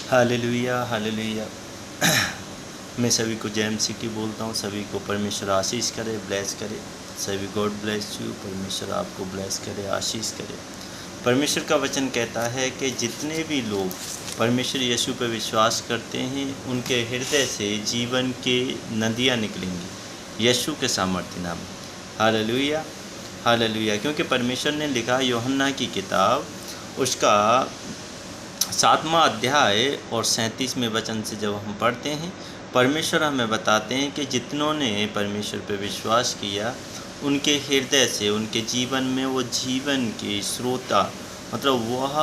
Hallelujah hallelujah. मैं सभी को जय मसीह की बोलता हूँ। सभी को परमेश्वर आशीष करे, ब्लेस करे। सभी गॉड ब्लेस यू। परमेश्वर आपको ब्लेस करे, आशीष करे। परमेश्वर का वचन कहता है कि जितने भी लोग परमेश्वर यीशु पर विश्वास करते हैं उनके हृदय से जीवन के नदियाँ निकलेंगी यीशु के सामर्थ्य नाम। Hallelujah hallelujah. क्योंकि परमेश्वर ने लिखा यूहन्ना की किताब उसका 7वां अध्याय और 37वें वचन से जब हम पढ़ते हैं, परमेश्वर हमें बताते हैं कि जितनों ने परमेश्वर पर विश्वास किया उनके हृदय से उनके जीवन में वो जीवन के स्रोता, मतलब वह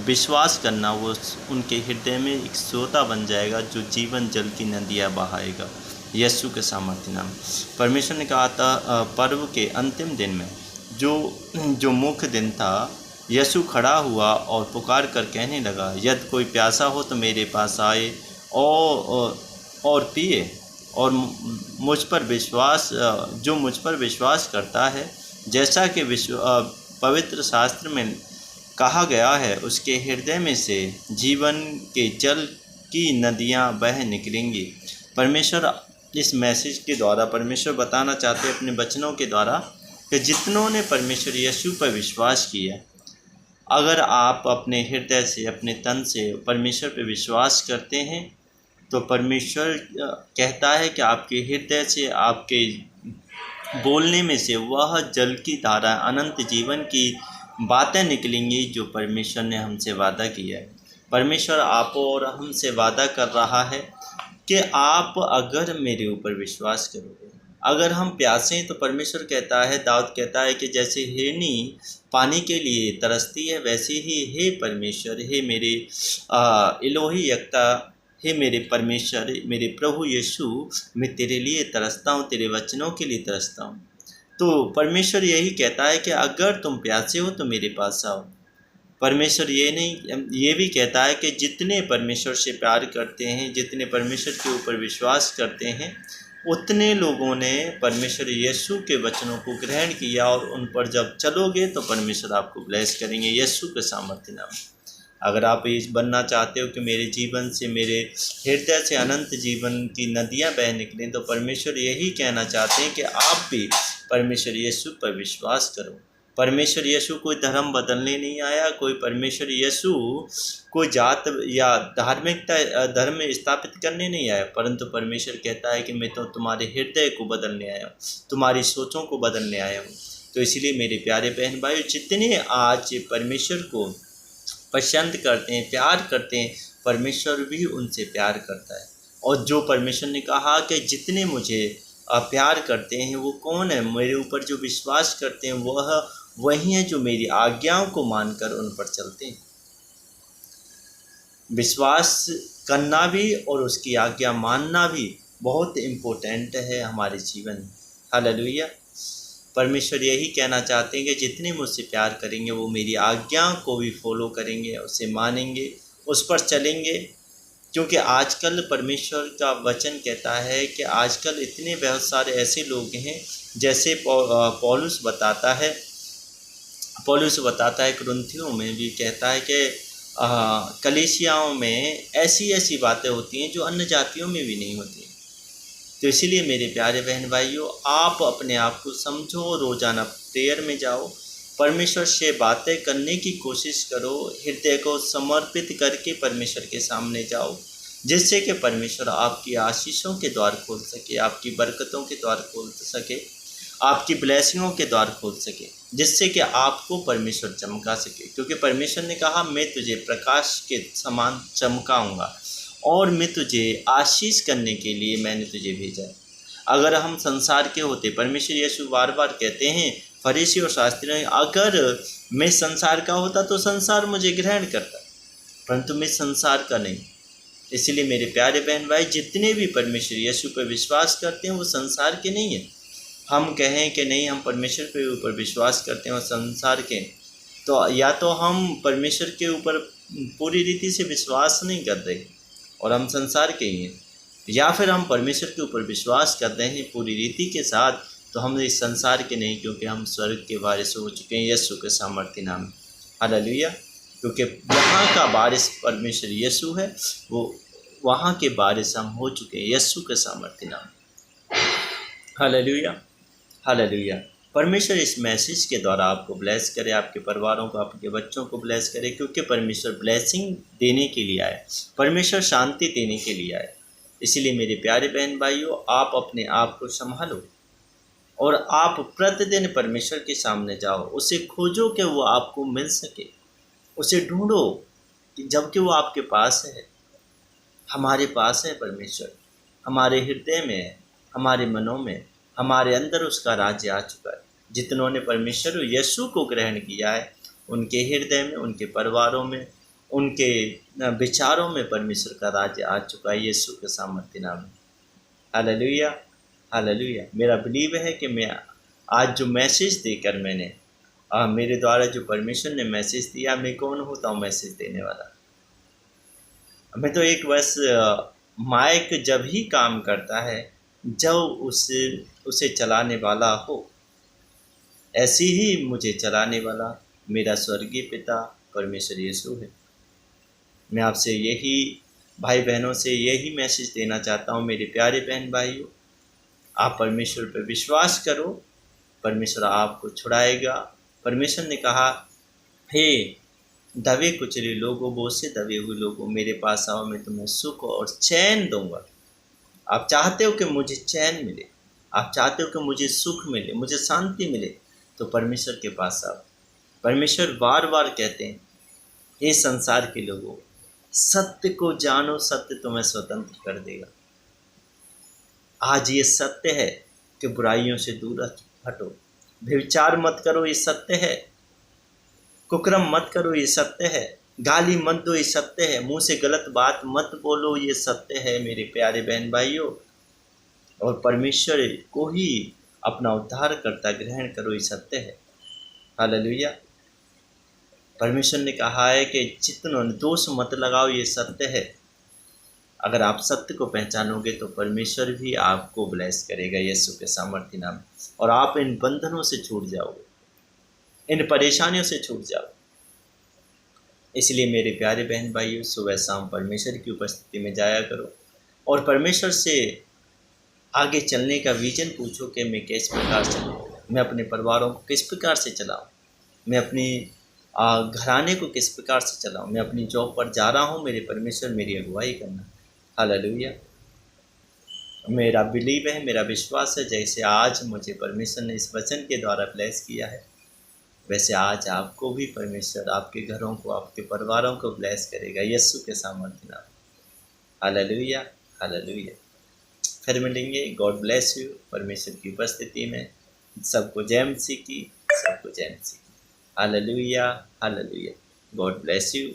विश्वास करना वो उनके हृदय में एक स्रोता बन जाएगा जो जीवन जल की नदियाँ बहाएगा यीशु के सामर्थ्य नाम। परमेश्वर ने कहा था पर्व के अंतिम दिन में जो मुख्य दिन था, यीशु खड़ा हुआ और पुकार कर कहने लगा, यदि कोई प्यासा हो तो मेरे पास आए और पिए। और जो मुझ पर विश्वास करता है, जैसा कि पवित्र शास्त्र में कहा गया है, उसके हृदय में से जीवन के जल की नदियाँ बह निकलेंगी। परमेश्वर इस मैसेज के द्वारा परमेश्वर बताना चाहते हैं अपने वचनों के द्वारा कि जितनों ने परमेश्वर यीशु पर विश्वास किया, अगर आप अपने हृदय से अपने तन से परमेश्वर पर विश्वास करते हैं तो परमेश्वर कहता है कि आपके हृदय से, आपके बोलने में से वह जल की धारा, अनंत जीवन की बातें निकलेंगी जो परमेश्वर ने हमसे वादा किया है। परमेश्वर आप और हमसे वादा कर रहा है कि आप अगर मेरे ऊपर विश्वास करोगे, अगर हम प्यासे हैं तो परमेश्वर कहता है, दाऊद कहता है कि जैसे हिरनी पानी के लिए तरसती है, वैसे ही हे परमेश्वर, हे मेरे इलोही यक्ता, हे मेरे परमेश्वर, मेरे प्रभु यीशु, मैं तेरे लिए तरसता हूँ, तेरे वचनों के लिए तरसता हूँ। तो परमेश्वर यही कहता है कि अगर तुम प्यासे हो तो मेरे पास आओ। परमेश्वर ये भी कहता है कि जितने परमेश्वर से प्यार करते हैं, जितने परमेश्वर के ऊपर विश्वास करते हैं, उतने लोगों ने परमेश्वर यीशु के वचनों को ग्रहण किया और उन पर जब चलोगे तो परमेश्वर आपको ब्लेस करेंगे यीशु के सामर्थ्य नाम। अगर आप ये बनना चाहते हो कि मेरे जीवन से, मेरे हृदय से अनंत जीवन की नदियाँ बह निकलें, तो परमेश्वर यही कहना चाहते हैं कि आप भी परमेश्वर यीशु पर विश्वास करो। परमेश्वर यीशु कोई धर्म बदलने नहीं आया, कोई परमेश्वर यीशु कोई जात या धार्मिकता धर्म स्थापित करने नहीं आया, परंतु परमेश्वर कहता है कि मैं तो तुम्हारे हृदय को बदलने आया हूँ, तुम्हारी सोचों को बदलने आया हूँ। तो इसलिए मेरे प्यारे बहन भाई, जितने आज परमेश्वर को पसंद करते हैं, प्यार करते हैं, परमेश्वर भी उनसे प्यार करता है। और जो परमेश्वर ने कहा कि जितने मुझे प्यार करते हैं, वो कौन है? मेरे ऊपर जो विश्वास करते हैं वह वही है जो मेरी आज्ञाओं को मानकर उन पर चलते हैं। विश्वास करना भी और उसकी आज्ञा मानना भी बहुत इम्पोर्टेंट है हमारे जीवन में। हालेलुया। परमेश्वर यही कहना चाहते हैं कि जितने मुझसे प्यार करेंगे वो मेरी आज्ञाओं को भी फॉलो करेंगे, उसे मानेंगे, उस पर चलेंगे। क्योंकि आजकल परमेश्वर का वचन कहता है कि आजकल इतने बहुत सारे ऐसे लोग हैं, जैसे पौलुस बताता है कुरिन्थियों में भी कहता है कि कलीसियाओं में ऐसी बातें होती हैं जो अन्य जातियों में भी नहीं होती। तो इसीलिए मेरे प्यारे बहन भाइयों, आप अपने आप को समझो, रोज़ाना प्रेयर में जाओ, परमेश्वर से बातें करने की कोशिश करो, हृदय को समर्पित करके परमेश्वर के सामने जाओ, जिससे कि परमेश्वर आपकी आशीषों के द्वार खोल सके, आपकी बरकतों के द्वार खोल सके, आपकी ब्लेसिंगों के द्वार खोल सके, जिससे कि आपको परमेश्वर चमका सके। क्योंकि परमेश्वर ने कहा, मैं तुझे प्रकाश के समान चमकाऊँगा और मैं तुझे आशीष करने के लिए मैंने तुझे भेजा है। अगर हम संसार के होते, परमेश्वर यीशु बार बार कहते हैं फरीसी और शास्त्री, अगर मैं संसार का होता तो संसार मुझे ग्रहण करता, परंतु मैं संसार का नहीं। इसलिए मेरे प्यारे बहन भाई, जितने भी परमेश्वर यीशु पर विश्वास करते हैं वो संसार के नहीं हैं। हम कहें कि नहीं, हम परमेश्वर के ऊपर विश्वास करते हैं और संसार के, तो या तो हम परमेश्वर के ऊपर पूरी रीति से विश्वास नहीं कर रहे और हम संसार के ही हैं, या फिर हम परमेश्वर के ऊपर विश्वास करते हैं पूरी रीति के साथ, तो हम इस संसार के नहीं, क्योंकि हम स्वर्ग के बारे सोच चुके हैं यीशु के सामर्थ्य नाम। हालेलुया। क्योंकि यहाँ का वारिस परमेश्वर यीशु है, वो वहाँ के वारिस हम हो चुके हैं यीशु के सामर्थ्य नाम। Hallelujah, hallelujah. परमेश्वर इस मैसेज के द्वारा आपको ब्लेस करे, आपके परिवारों को, आपके बच्चों को ब्लेस करे, क्योंकि परमेश्वर ब्लेसिंग देने के लिए आए, परमेश्वर शांति देने के लिए आए। इसीलिए मेरे प्यारे बहन भाइयों, आप अपने आप को संभालो और आप प्रतिदिन परमेश्वर के सामने जाओ, उसे खोजो कि वो आपको मिल सके, उसे ढूंढो कि जबकि वो आपके पास है। हमारे पास है परमेश्वर, हमारे हृदय में है, हमारे मनों में, हमारे अंदर उसका राज्य आ चुका है। जितनों ने परमेश्वर यीशु को ग्रहण किया है, उनके हृदय में, उनके परिवारों में, उनके विचारों में परमेश्वर का राज्य आ चुका है यीशु के सामर्थ्य नाम में। Hallelujah, hallelujah. मेरा बिलीव है कि मैं आज जो मैसेज देकर मैंने मेरे द्वारा जो परमेश्वर ने मैसेज दिया, मैं कौन होता हूँ मैसेज देने वाला। मैं तो एक बस माइक जब ही काम करता है जब उसे चलाने वाला हो, ऐसे ही मुझे चलाने वाला मेरा स्वर्गीय पिता परमेश्वर यीशु है। मैं आपसे यही भाई बहनों से यही मैसेज देना चाहता हूँ, मेरे प्यारे बहन भाइयों, आप परमेश्वर पर विश्वास करो, परमेश्वर आपको छुड़ाएगा। परमेश्वर ने कहा, हे दबे कुचले लोगों, बोझ से दबे हुए लोगों, मेरे पास आओ, मैं तुम्हें सुख और चैन दूंगा। आप चाहते हो कि मुझे चैन मिले, आप चाहते हो कि मुझे सुख मिले, मुझे शांति मिले, तो परमेश्वर के पास आओ। परमेश्वर बार बार कहते हैं, हे संसार के लोगों, सत्य को जानो, सत्य तुम्हें स्वतंत्र कर देगा। आज ये सत्य है कि बुराइयों से दूर हटो, व्यभिचार मत करो, ये सत्य है, कुकर्म मत करो, ये सत्य है, गाली मत दो, ये सत्य है, मुंह से गलत बात मत बोलो, ये सत्य है मेरे प्यारे बहन भाइयों। और परमेश्वर को ही अपना उद्धारकर्ता ग्रहण करो, ये सत्य है। हालेलुया। परमेश्वर ने कहा है कि जितनों दोष मत लगाओ, ये सत्य है। अगर आप सत्य को पहचानोगे तो परमेश्वर भी आपको ब्लेस करेगा यीशु के सामर्थ्य नाम, और आप इन बंधनों से छूट जाओगे, इन परेशानियों से छूट जाओ। इसलिए मेरे प्यारे बहन भाइयों, सुबह शाम परमेश्वर की उपस्थिति में जाया करो और परमेश्वर से आगे चलने का विजन पूछो कि मैं किस प्रकार चलूँ, मैं अपने परिवारों को किस प्रकार से चलाऊँ, मैं अपनी घराने को किस प्रकार से चलाऊँ, मैं अपनी जॉब पर जा रहा हूँ, मेरे परमेश्वर मेरी अगुवाई करना। हालेलुया। मेरा बिलीव है, मेरा विश्वास है, जैसे आज मुझे परमेश्वर ने इस वचन के द्वारा ब्लेस किया है, वैसे आज आपको भी परमेश्वर आपके घरों को, आपके परिवारों को ब्लेस करेगा यीशु के सामर्थ्य नाम। Hallelujah, hallelujah. फिर मिलेंगे। God bless you. परमेश्वर की उपस्थिति में सबको जय मसीह की, सबको जय मसीह की। Hallelujah, hallelujah. God bless you.